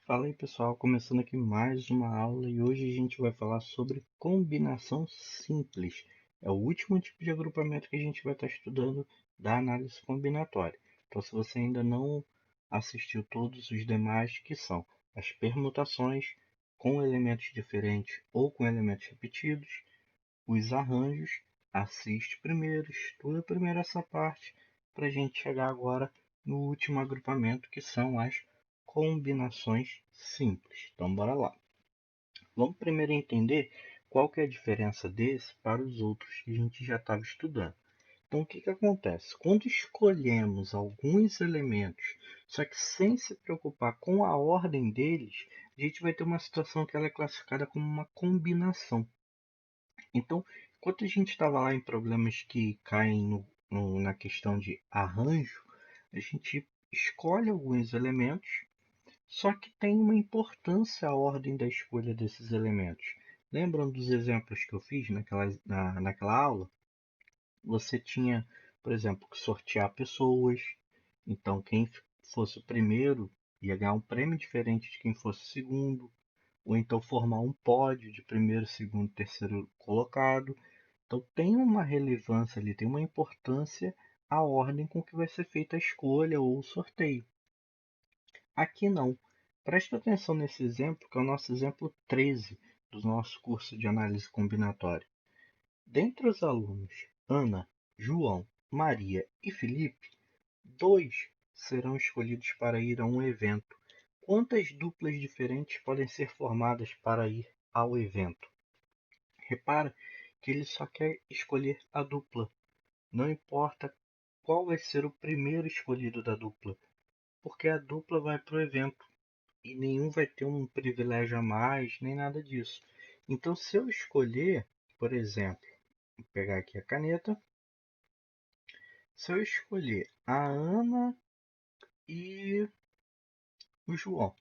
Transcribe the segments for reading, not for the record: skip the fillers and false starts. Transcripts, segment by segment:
Fala aí pessoal, começando aqui mais uma aula e hoje a gente vai falar sobre combinação simples. É o último tipo de agrupamento que a gente vai estar estudando da análise combinatória. Então, se você ainda não assistiu todos os demais, que são as permutações com elementos diferentes ou com elementos repetidos, os arranjos, assiste primeiro, estuda primeiro essa parte, para a gente chegar agora no último agrupamento, que são as combinações simples. Então, bora lá. Vamos primeiro entender qual que é a diferença desse para os outros que a gente já estava estudando. Então, o que, que acontece? Quando escolhemos alguns elementos, só que sem se preocupar com a ordem deles, a gente vai ter uma situação que ela é classificada como uma combinação. Então, enquanto a gente estava lá em problemas que caem na questão de arranjo, a gente escolhe alguns elementos, só que tem uma importância a ordem da escolha desses elementos. Lembram dos exemplos que eu fiz naquela aula? Você tinha, por exemplo, que sortear pessoas. Então, quem fosse o primeiro ia ganhar um prêmio diferente de quem fosse o segundo. Ou então formar um pódio de primeiro, segundo, terceiro colocado. Então tem uma relevância ali, tem uma importância a ordem com que vai ser feita a escolha ou o sorteio. Aqui não. Preste atenção nesse exemplo, que é o nosso exemplo 13 do nosso curso de análise combinatória. Dentre os alunos Ana, João, Maria e Felipe, dois serão escolhidos para ir a um evento. Quantas duplas diferentes podem ser formadas para ir ao evento? Repara que ele só quer escolher a dupla. Não importa qual vai ser o primeiro escolhido da dupla, porque a dupla vai para o evento e nenhum vai ter um privilégio a mais, nem nada disso. Então, se eu escolher, por exemplo, vou pegar aqui a caneta, se eu escolher a Ana e o João,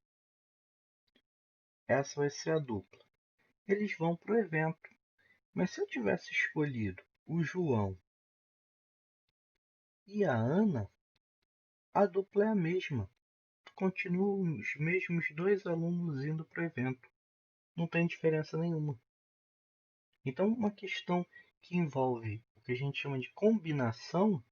essa vai ser a dupla. Eles vão para o evento. Mas se eu tivesse escolhido o João e a Ana, a dupla é a mesma. Continuam os mesmos dois alunos indo para o evento. Não tem diferença nenhuma. Então, uma questão que envolve o que a gente chama de combinação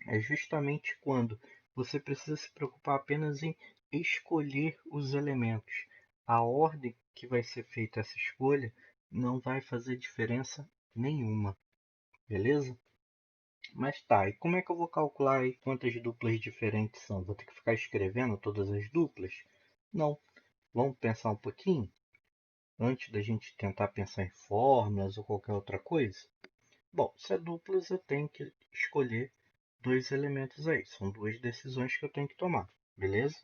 é justamente quando você precisa se preocupar apenas em escolher os elementos. A ordem que vai ser feita essa escolha não vai fazer diferença nenhuma, beleza? Mas tá, e como é que eu vou calcular aí quantas duplas diferentes são? Vou ter que ficar escrevendo todas as duplas? Não. Vamos pensar um pouquinho? Antes da gente tentar pensar em fórmulas ou qualquer outra coisa? Bom, se é duplas, eu tenho que escolher dois elementos aí. São duas decisões que eu tenho que tomar, beleza?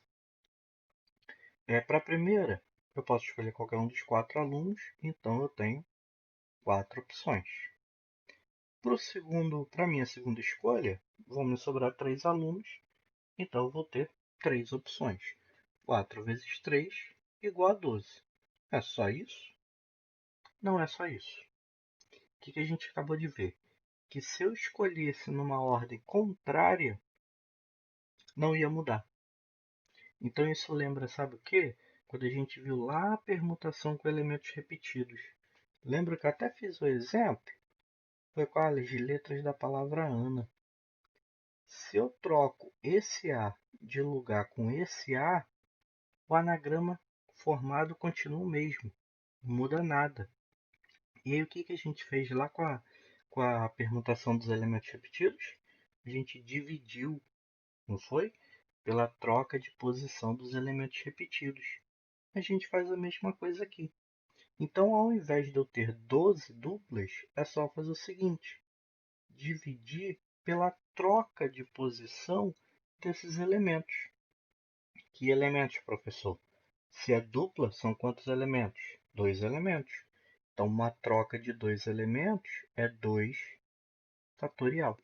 Para a primeira, eu posso escolher qualquer um dos quatro alunos, então eu tenho quatro opções. Para a minha segunda escolha, vão me sobrar três alunos, então eu vou ter três opções. 4 vezes 3 igual a 12. É só isso? Não é só isso. O que a gente acabou de ver? Que se eu escolhesse numa ordem contrária, não ia mudar. Então isso lembra, sabe o quê? Quando a gente viu lá a permutação com elementos repetidos. Lembra que eu até fiz o exemplo? Foi com as letras da palavra Ana. Se eu troco esse A de lugar com esse A, o anagrama formado continua o mesmo. Não muda nada. E aí o que a gente fez lá com a permutação dos elementos repetidos? A gente dividiu, não foi? Pela troca de posição dos elementos repetidos. A gente faz a mesma coisa aqui. Então, ao invés de eu ter 12 duplas, é só fazer o seguinte: dividir pela troca de posição desses elementos. Que elementos, professor? Se é dupla, são quantos elementos? Dois elementos. Então, uma troca de dois elementos é 2 fatorial,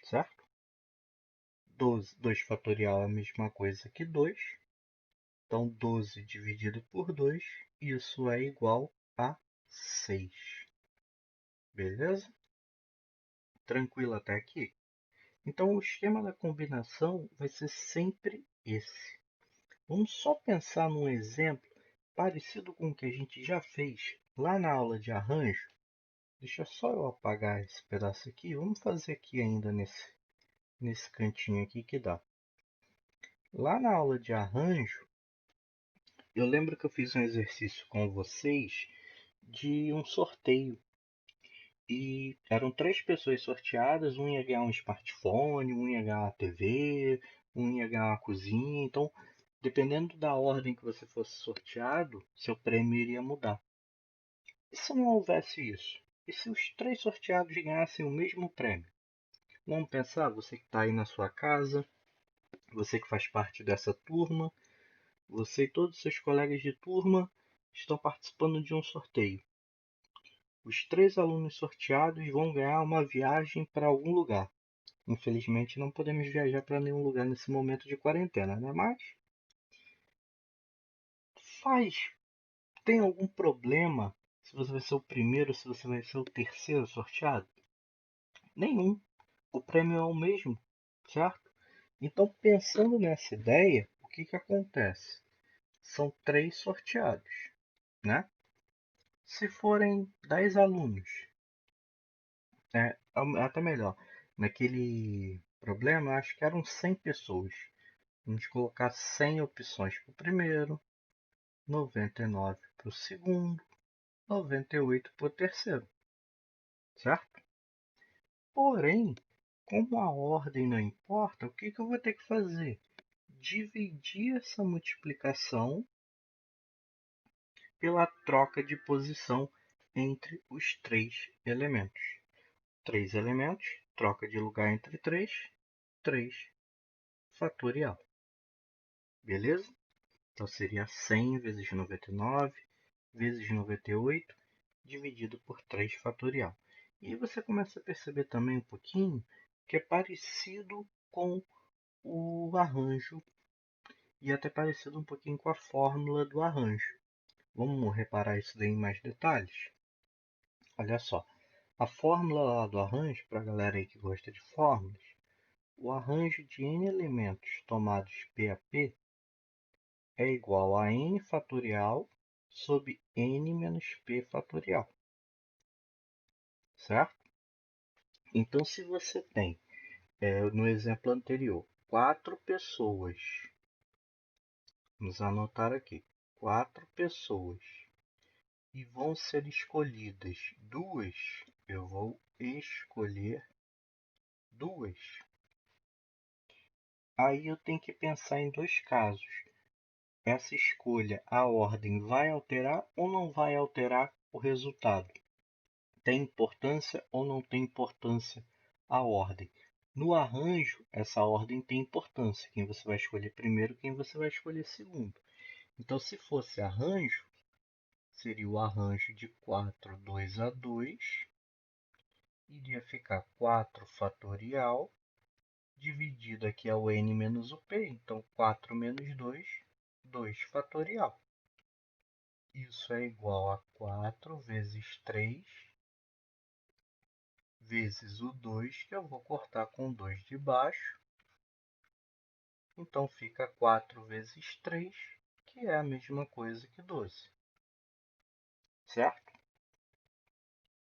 certo? 2 fatorial é a mesma coisa que 2. Então, 12 dividido por 2, isso é igual a 6. Beleza? Tranquilo até aqui? Então, o esquema da combinação vai ser sempre esse. Vamos só pensar num exemplo parecido com o que a gente já fez lá na aula de arranjo. Deixa só eu apagar esse pedaço aqui. Vamos fazer aqui ainda nesse cantinho aqui que dá. Lá na aula de arranjo, eu lembro que eu fiz um exercício com vocês de um sorteio. E eram 3 pessoas sorteadas, um ia ganhar um smartphone, um ia ganhar uma TV, um ia ganhar uma cozinha. Então, dependendo da ordem que você fosse sorteado, seu prêmio iria mudar. E se não houvesse isso? E se os 3 sorteados ganhassem o mesmo prêmio? Vamos pensar, você que está aí na sua casa, você que faz parte dessa turma, você e todos os seus colegas de turma estão participando de um sorteio. Os 3 alunos sorteados vão ganhar uma viagem para algum lugar. Infelizmente não podemos viajar para nenhum lugar nesse momento de quarentena, né? Mas faz. Tem algum problema se você vai ser o primeiro, se você vai ser o terceiro sorteado? Nenhum. O prêmio é o mesmo, certo? Então, pensando nessa ideia, o que que acontece? São 3 sorteados, né? Se forem 10 alunos, é até melhor. Naquele problema, eu acho que eram 100 pessoas. Vamos colocar 100 opções para o primeiro, 99 para o segundo, 98 para o terceiro, certo? Porém, como a ordem não importa, o que que eu vou ter que fazer? Dividir essa multiplicação pela troca de posição entre os 3 elementos. 3 elementos, troca de lugar entre 3, 3 fatorial. Beleza? Então seria 100 vezes 99 vezes 98 dividido por 3 fatorial. E você começa a perceber também um pouquinho que é parecido com o arranjo e até parecido um pouquinho com a fórmula do arranjo. Vamos reparar isso daí em mais detalhes? Olha só, a fórmula lá do arranjo, para a galera aí que gosta de fórmulas, o arranjo de n elementos tomados P a P é igual a n fatorial sobre n menos p fatorial, certo? Então, se você tem, no exemplo anterior, 4 pessoas, vamos anotar aqui, 4 pessoas, e vão ser escolhidas 2, eu vou escolher 2. Aí eu tenho que pensar em 2 casos. Essa escolha, a ordem vai alterar ou não vai alterar o resultado? Tem importância ou não tem importância a ordem? No arranjo, essa ordem tem importância. Quem você vai escolher primeiro, quem você vai escolher segundo. Então, se fosse arranjo, seria o arranjo de 4, 2 a 2. Iria ficar 4 fatorial, dividido aqui é o n menos o p. Então, 4 menos 2, 2 fatorial. Isso é igual a 4 vezes 3 vezes o 2, que eu vou cortar com 2 de baixo. Então, fica 4 vezes 3, que é a mesma coisa que 12. Certo?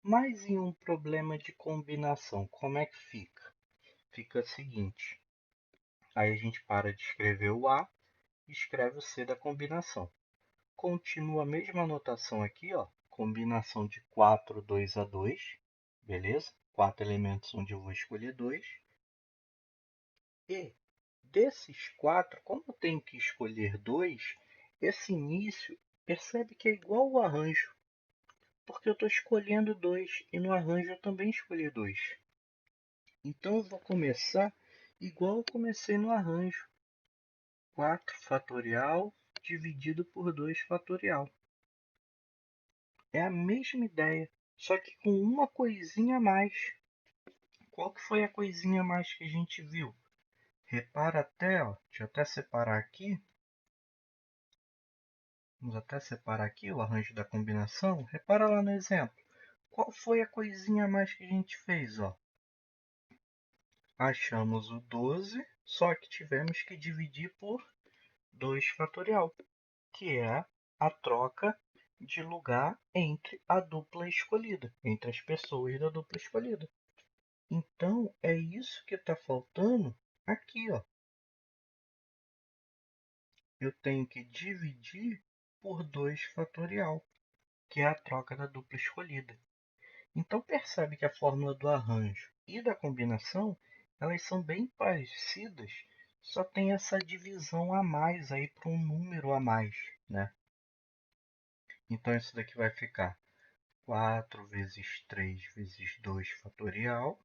Mas em um problema de combinação, como é que fica? Fica o seguinte. Aí a gente para de escrever o A e escreve o C da combinação. Continua a mesma notação aqui, ó, combinação de 4, 2 a 2, beleza? 4 elementos onde eu vou escolher 2. E desses 4, como eu tenho que escolher 2, esse início percebe que é igual ao arranjo, porque eu estou escolhendo 2 e no arranjo eu também escolhi 2. Então eu vou começar igual eu comecei no arranjo, 4 fatorial dividido por 2 fatorial. É a mesma ideia, só que com uma coisinha a mais. Qual que foi a coisinha a mais que a gente viu? Repara até, ó, deixa eu até separar aqui. Vamos até separar aqui o arranjo da combinação. Repara lá no exemplo. Qual foi a coisinha a mais que a gente fez? Ó? Achamos o 12, só que tivemos que dividir por 2 fatorial, que é a troca de lugar entre a dupla escolhida, entre as pessoas da dupla escolhida. Então, é isso que está faltando aqui, ó. Eu tenho que dividir por 2 fatorial, que é a troca da dupla escolhida. Então, percebe que a fórmula do arranjo e da combinação, elas são bem parecidas, só tem essa divisão a mais aí para um número a mais, né? Então, isso daqui vai ficar 4 vezes 3 vezes 2 fatorial,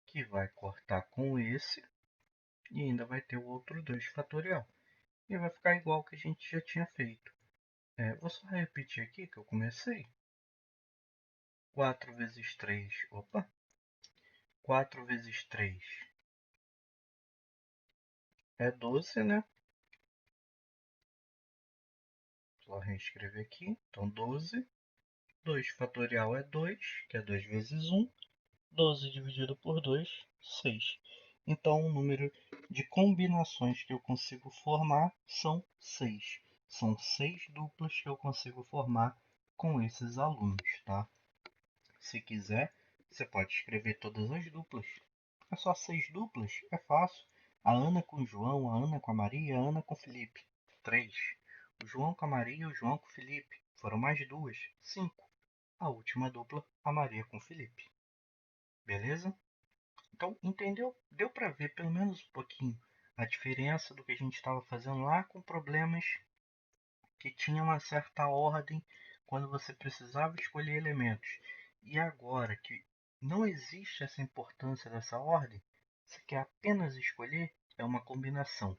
que vai cortar com esse, e ainda vai ter o outro 2 fatorial. E vai ficar igual que a gente já tinha feito. Vou só repetir aqui que eu comecei. 4 vezes 3, opa, 4 vezes 3 é 12, né? Só reescrever aqui. Então, 12. 2 fatorial é 2, que é 2 vezes 1. 12 dividido por 2, 6. Então, o número de combinações que eu consigo formar são 6. São 6 duplas que eu consigo formar com esses alunos, tá? Se quiser, você pode escrever todas as duplas. É só 6 duplas, é fácil. A Ana com o João, a Ana com a Maria, a Ana com o Felipe. 3. O João com a Maria e o João com o Felipe. Foram mais 2. 5. A última dupla, a Maria com o Felipe. Beleza? Então, entendeu? Deu para ver pelo menos um pouquinho a diferença do que a gente estava fazendo lá com problemas que tinham uma certa ordem quando você precisava escolher elementos. E agora que não existe essa importância dessa ordem, você quer apenas escolher, é uma combinação.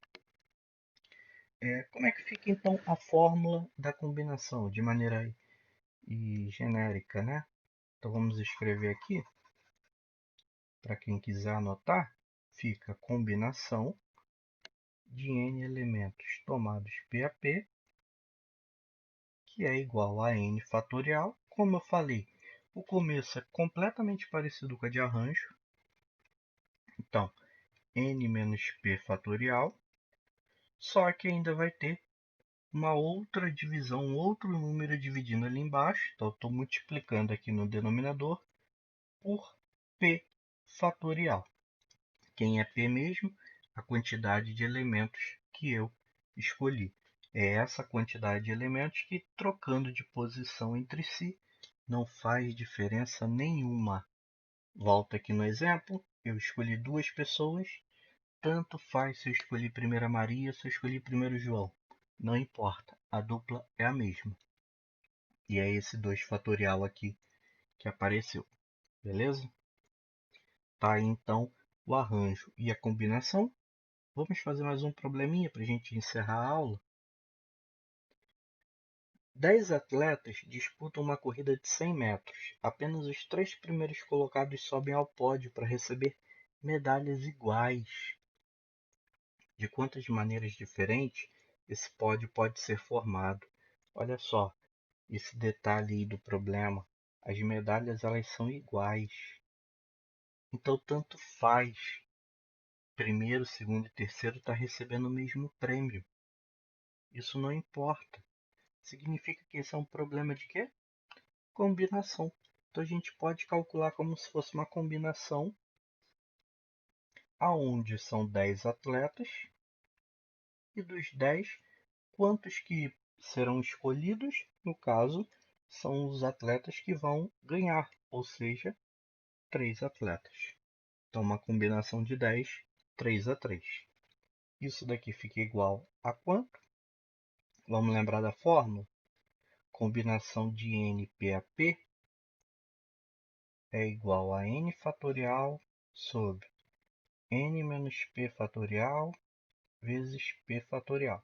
Como é que fica então a fórmula da combinação de maneira genérica, né? Então vamos escrever aqui, para quem quiser anotar, fica combinação de n elementos tomados P a P, que é igual a n fatorial. Como eu falei, o começo é completamente parecido com a de arranjo. Então, n menos p fatorial, só que ainda vai ter uma outra divisão, um outro número dividindo ali embaixo. Então, estou multiplicando aqui no denominador por p fatorial. Quem é p mesmo? A quantidade de elementos que eu escolhi. É essa quantidade de elementos que, trocando de posição entre si, não faz diferença nenhuma. Volto aqui no exemplo. Eu escolhi 2 pessoas. Tanto faz se eu escolhi primeiro a Maria ou se eu escolhi primeiro o João. Não importa. A dupla é a mesma. E é esse 2 fatorial aqui que apareceu. Beleza? Tá aí então o arranjo e a combinação. Vamos fazer mais um probleminha para a gente encerrar a aula. 10 atletas disputam uma corrida de 100 metros. Apenas os 3 primeiros colocados sobem ao pódio para receber medalhas iguais. De quantas maneiras diferentes esse pódio pode ser formado? Olha só, esse detalhe aí do problema. As medalhas elas são iguais. Então tanto faz. Primeiro, segundo e terceiro está recebendo o mesmo prêmio. Isso não importa. Significa que esse é um problema de quê? Combinação. Então a gente pode calcular como se fosse uma combinação aonde são 10 atletas e dos 10, quantos que serão escolhidos, no caso, são os atletas que vão ganhar, ou seja, 3 atletas. Então uma combinação de 10, 3 a 3. Isso daqui fica igual a quanto? Vamos lembrar da fórmula? Combinação de n p a p é igual a n fatorial sobre n menos p fatorial vezes p fatorial.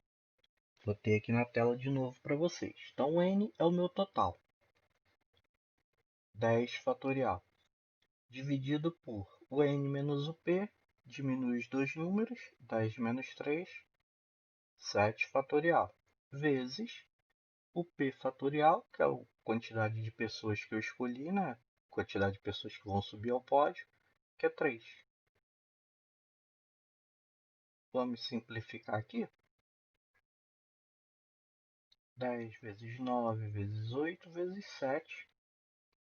Botei aqui na tela de novo para vocês. Então, n é o meu total. 10 fatorial. Dividido por o n menos o p, diminui os dois números, 10 menos 3, 7 fatorial. Vezes o p fatorial, que é a quantidade de pessoas que eu escolhi, né? Quantidade de pessoas que vão subir ao pódio, que é 3. Vamos simplificar aqui. 10 vezes 9 vezes 8 vezes 7.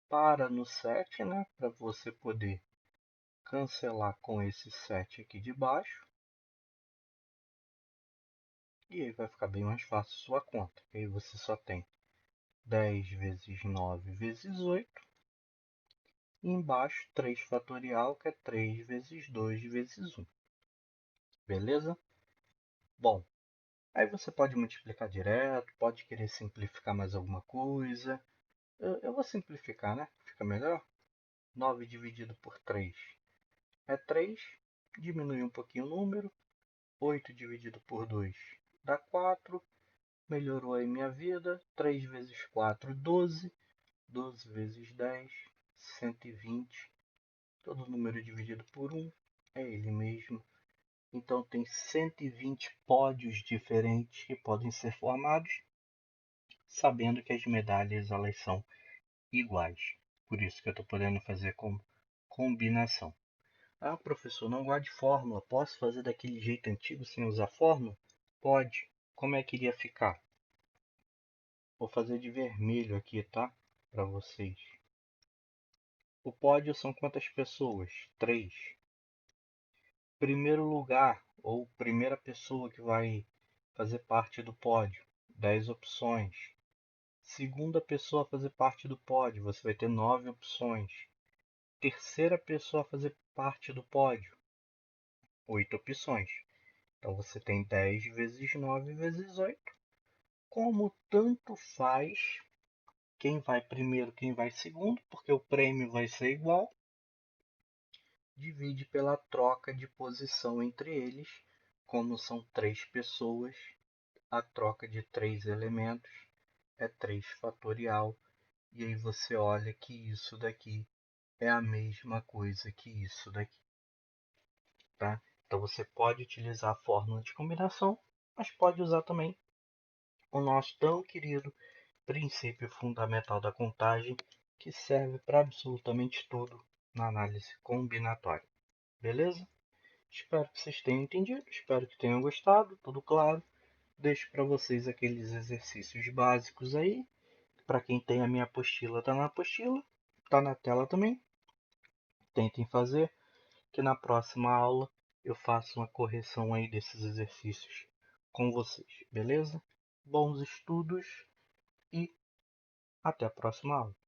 Para no 7, né? Para você poder cancelar com esse 7 aqui de baixo. E aí vai ficar bem mais fácil sua conta. Aí você só tem 10 vezes 9 vezes 8. E embaixo 3 fatorial, que é 3 vezes 2 vezes 1. Beleza? Bom, aí você pode multiplicar direto, pode querer simplificar mais alguma coisa. Eu vou simplificar, né? Fica melhor. 9 dividido por 3 é 3. Diminui um pouquinho o número. 8 dividido por 2 dá 4. Melhorou aí minha vida. 3 vezes 4, 12. 12 vezes 10, 120. Todo número dividido por 1 é ele mesmo. Então tem 120 pódios diferentes que podem ser formados, sabendo que as medalhas elas são iguais. Por isso que eu estou podendo fazer como combinação. Ah, professor, não gosto de fórmula. Posso fazer daquele jeito antigo sem usar fórmula? Pode. Como é que iria ficar? Vou fazer de vermelho aqui, tá? Para vocês. O pódio são quantas pessoas? 3. Primeiro lugar, ou primeira pessoa que vai fazer parte do pódio, 10 opções. Segunda pessoa a fazer parte do pódio, você vai ter 9 opções. Terceira pessoa a fazer parte do pódio, 8 opções. Então você tem 10 vezes 9 vezes 8. Como tanto faz quem vai primeiro, quem vai segundo, porque o prêmio vai ser igual, divide pela troca de posição entre eles. Como são 3 pessoas, a troca de 3 elementos é 3 fatorial. E aí você olha que isso daqui é a mesma coisa que isso daqui. Tá? Então você pode utilizar a fórmula de combinação, mas pode usar também o nosso tão querido princípio fundamental da contagem, que serve para absolutamente tudo na análise combinatória. Beleza? Espero que vocês tenham entendido, espero que tenham gostado, tudo claro. Deixo para vocês aqueles exercícios básicos aí. Para quem tem a minha apostila, está na apostila, está na tela também. Tentem fazer, que na próxima aula eu faço uma correção aí desses exercícios com vocês, beleza? Bons estudos e até a próxima aula.